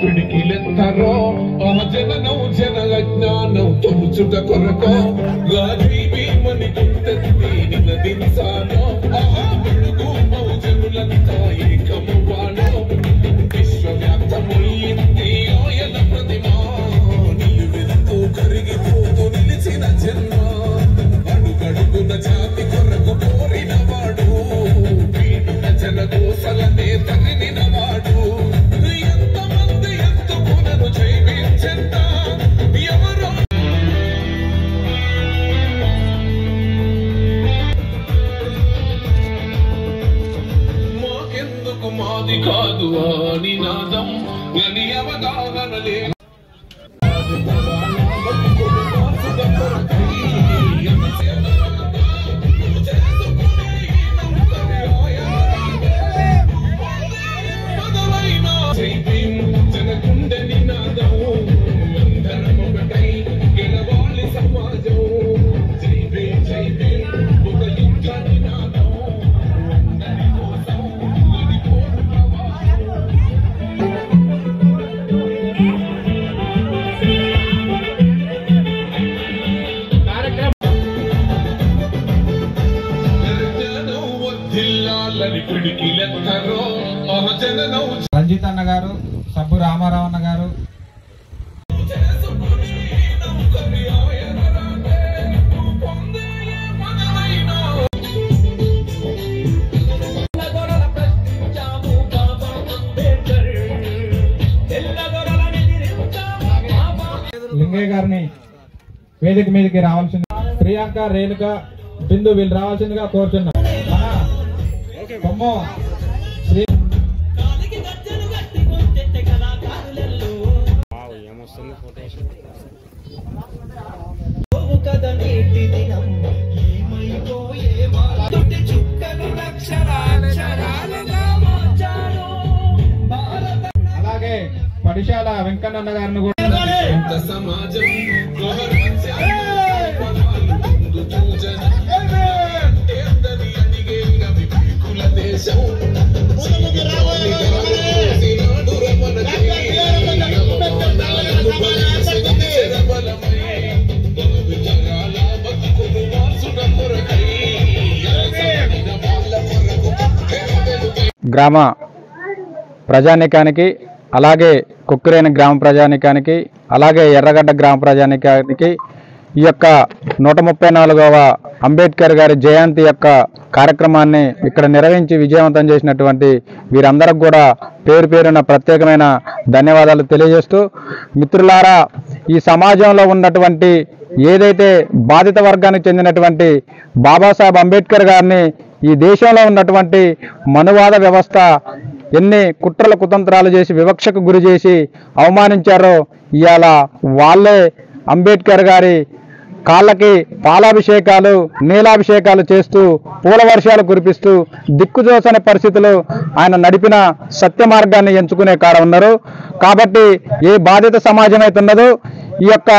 పిడికిలెత్తరో ఆ జననం జన అజ్ఞానం తొలుచుట కొరకో రాజీవీమని గుంతెత్తి నినదించానో ఆ వెలుగు మౌజనులంతా ఏకమువానో విశ్వవ్యాప్తమయ్యింది ఆయన ప్రతిమా నిలువెంతో కరిగిపోతూ నిలిచిన జన్మ అడుగడుగున జాతి కొరకు కోరిన వాడు వీడున జనగోసలనే తగిలిన వాడు ఎంతమంది ఎంతకునను జైవించెంత ఎవరో మాకెందుకు మాది కాదు ఆ నినాదం అని అవగాహన లేదు జనకుండ నినాదం అందరం ఒకటై గెలవాలి సమాజం జై భీమ్ జై భీమ్ ఒక యుద్ధ నినాదం అందరి కోసం గడిపోరు పిడికిలెత్తరో ఆ జననం రంజిత్ అన్న గారు, సబ్బు రామారావు అన్న గారు, లింగయ్య గారిని వేదిక మీదకి రావాల్సింది, ప్రియాంక, రేణుక, బిందు వీళ్ళు రావాల్సిందిగా కోరుచున్నాం. శ్రీ అలాగే పడిశాల వెంకన్న గారిని కూడా సమాజం గ్రామ ప్రజానీకానికి, అలాగే కుక్కురేని గ్రామ ప్రజానీకానికి, అలాగే ఎర్రగడ్డ గ్రామ ప్రజానీకానికి ఈ యొక్క 134వ అంబేద్కర్ గారి జయంతి యొక్క కార్యక్రమాన్ని ఇక్కడ నిర్వహించి విజయవంతం చేసినటువంటి వీరందరికి కూడా పేరు పేరున ప్రత్యేకమైన ధన్యవాదాలు తెలియజేస్తూ, మిత్రులారా, ఈ సమాజంలో ఉన్నటువంటి ఏదైతే బాధిత వర్గానికి చెందినటువంటి బాబాసాహెబ్ అంబేద్కర్ గారిని ఈ దేశంలో ఉన్నటువంటి మనువాద వ్యవస్థ ఎన్ని కుట్రల కుతంత్రాలు చేసి వివక్షకు గురి చేసి అవమానించారో ఇవాళ వాళ్ళే అంబేద్కర్ గారి కాళ్ళకి పాలాభిషేకాలు, నీలాభిషేకాలు చేస్తూ పూల వర్షాలు కురిపిస్తూ దిక్కుదోచని పరిస్థితులు ఆయన నడిపిన సత్య మార్గాన్ని ఎంచుకునే కాడ ఉన్నారు. కాబట్టి ఏ బాధిత సమాజం అయితే ఉన్నదో ఈ యొక్క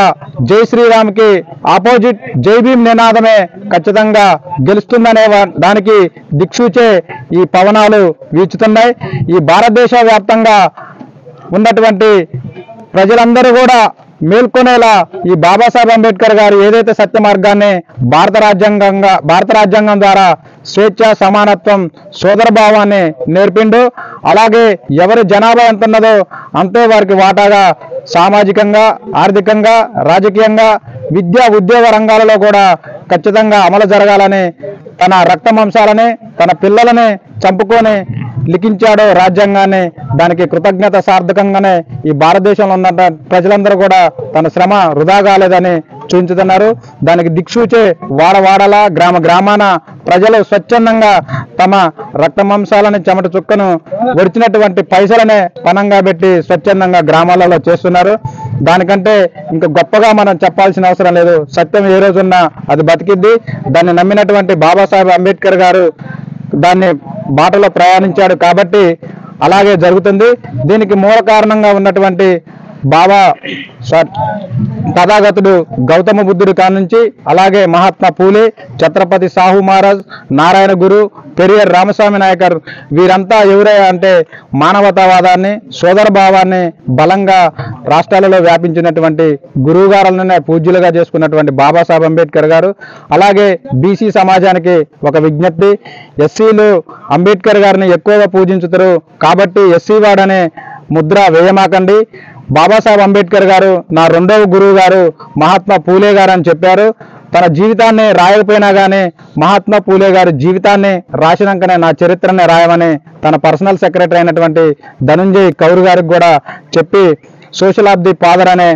జై శ్రీరామ్కి ఆపోజిట్ జై భీమ్ నినాదమే ఖచ్చితంగా గెలుస్తుందనే దానికి దిక్సూచే ఈ పవనాలు వీచుతున్నాయి. ఈ భారతదేశ వ్యాప్తంగా ఉన్నటువంటి ప్రజలందరూ కూడా మేల్కొనేలా ఈ బాబాసాహెబ్ అంబేద్కర్ గారు ఏదైతే సత్య మార్గాన్ని భారత రాజ్యాంగం ద్వారా స్వేచ్ఛ, సమానత్వం, సోదరభావాన్ని నేర్పిండు. అలాగే ఎవరి జనాభా ఎంత ఉన్నదో అంతే వారికి వాటాగా సామాజికంగా, ఆర్థికంగా, రాజకీయంగా, విద్యా, ఉద్యోగ రంగాలలో కూడా ఖచ్చితంగా అమలు జరగాలని తన రక్త మాంసాలని, తన పిల్లలని చంపుకొని లిఖించాడో రాజ్యాంగాన్ని. దానికి కృతజ్ఞత సార్థకంగానే ఈ భారతదేశంలో ఉన్న ప్రజలందరూ కూడా తన శ్రమ వృధా కాలేదని చూపించుతున్నారు. దానికి దిక్సూచే వాడవాడల, గ్రామ గ్రామాన ప్రజలు స్వచ్ఛందంగా తమ రక్త మాంసాలని, చెమట చుక్కను ఒడిచినటువంటి పైసలనే పణంగా పెట్టి స్వచ్ఛందంగా గ్రామాలలో చేస్తున్నారు. దానికంటే ఇంకా గొప్పగా మనం చెప్పాల్సిన అవసరం లేదు. సత్యం ఏ రోజున్నా అది బతికిద్ది. దాన్ని నమ్మినటువంటి బాబాసాహెబ్ అంబేద్కర్ గారు దాన్ని బాటలో ప్రయాణించాడు కాబట్టి అలాగే జరుగుతుంది. దీనికి మూల కారణంగా ఉన్నటువంటి బాబా తథాగతుడు గౌతమ బుద్ధుడి కానుంచి అలాగే మహాత్మా పూలే, ఛత్రపతి సాహు మహారాజ్, నారాయణ గురు, పెరియర్ రామస్వామి నాయకర్ వీరంతా ఎవరే అంటే మానవతావాదాన్ని, సోదర భావాన్ని బలంగా రాష్ట్రాలలో వ్యాపించినటువంటి గురువుగారులనే పూజ్యులుగా చేసుకున్నటువంటి బాబాసాహెబ్ అంబేద్కర్ గారు. అలాగే బీసీ సమాజానికి ఒక విజ్ఞప్తి, ఎస్సీలు అంబేద్కర్ గారిని ఎక్కువగా పూజించుతారు కాబట్టి ఎస్సీ వాడనే ముద్ర వేయమాకండి. బాబాసాహెబ్ అంబేద్కర్ గారు నా రెండవ గురువు గారు మహాత్మా పూలే గారు అని చెప్పారు. తన జీవితాన్ని రాయకపోయినా కానీ మహాత్మా పూలే గారి జీవితాన్ని రాసినాకనే నా చరిత్రనే రాయమని తన పర్సనల్ సెక్రటరీ అయినటువంటి ధనుంజయ్ కౌర్ గారికి కూడా చెప్పి సోషల్ ఆఫ్ ది ఫాదర్ అనే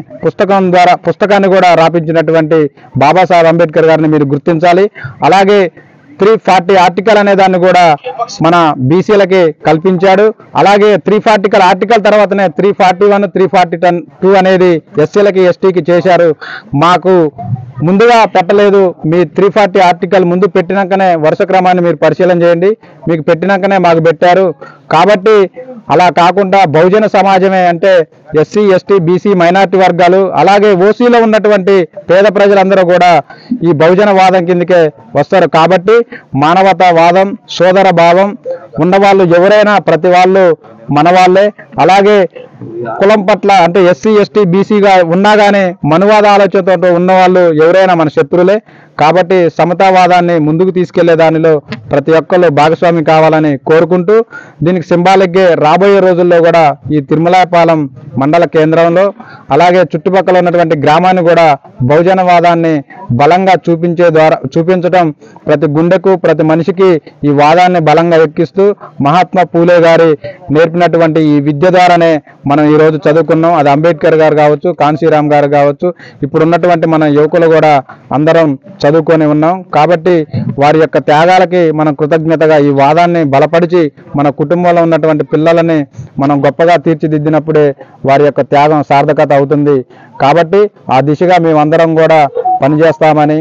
పుస్తకాన్ని కూడా రాపించినటువంటి బాబాసాహెబ్ అంబేద్కర్ గారిని మీరు గుర్తించాలి. అలాగే 340 ఆర్టికల్ అనే దాన్ని కూడా మన బీసీలకి కల్పించాడు. అలాగే 340 ఆర్టికల్ తర్వాతనే 341, 342 అనేది ఎస్సీలకి ఎస్టీకి చేశారు. మాకు ముందుగా పెట్టలేదు. మీ 340 ఆర్టికల్ ముందు పెట్టినాకనే వరుస క్రమాన్ని మీరు పరిశీలన చేయండి. మీకు పెట్టినాకనే మాకు పెట్టారు. కాబట్టి అలా కాకుండా బహుజన సమాజమే అంటే ఎస్సీ, ఎస్టీ, బీసీ, మైనార్టీ వర్గాలు అలాగే ఓసీలో ఉన్నటువంటి పేద ప్రజలందరూ కూడా ఈ బహుజన వాదం కిందకే వస్తారు. కాబట్టి మానవతావాదం, సోదర భావం ఉన్నవాళ్ళు ఎవరైనా ప్రతి వాళ్ళు మన వాళ్ళే. అలాగే కులం పట్ల అంటే ఎస్సీ, ఎస్టీ, బీసీగా ఉన్నా కానీ మనువాద ఆలోచనతో ఉన్నవాళ్ళు ఎవరైనా మన శత్రులే. కాబట్టి సమతావాదాన్ని ముందుకు తీసుకెళ్లే దానిలో ప్రతి ఒక్కళ్ళు భాగస్వామి కావాలని కోరుకుంటూ దీనికి సింబాలిక్గా రాబోయే రోజుల్లో కూడా ఈ తిరుమలాపాలెం మండల కేంద్రంలో అలాగే చుట్టుపక్కల ఉన్నటువంటి గ్రామాన్ని కూడా బహుజనవాదాన్ని బలంగా చూపించడం ప్రతి గుండెకు ప్రతి మనిషికి ఈ వాదాన్ని బలంగా ఎక్కిస్తూ మహాత్మా పూలే గారి నేర్పినటువంటి ఈ విద్య ద్వారానే మనం ఈరోజు చదువుకున్నాం. అది అంబేద్కర్ గారు కావచ్చు, కాన్సీరామ్ గారు కావచ్చు, ఇప్పుడు ఉన్నటువంటి మన యువకులు కూడా అందరం చదువుకొని ఉన్నాం. కాబట్టి వారి యొక్క త్యాగాలకి మనం కృతజ్ఞతగా ఈ వాదాన్ని బలపరిచి మన కుటుంబంలో ఉన్నటువంటి పిల్లలని మనం గొప్పగా తీర్చిదిద్దినప్పుడే వారి యొక్క త్యాగం సార్థకత అవుతుంది. కాబట్టి ఆ దిశగా మేమందరం కూడా పనిచేస్తామని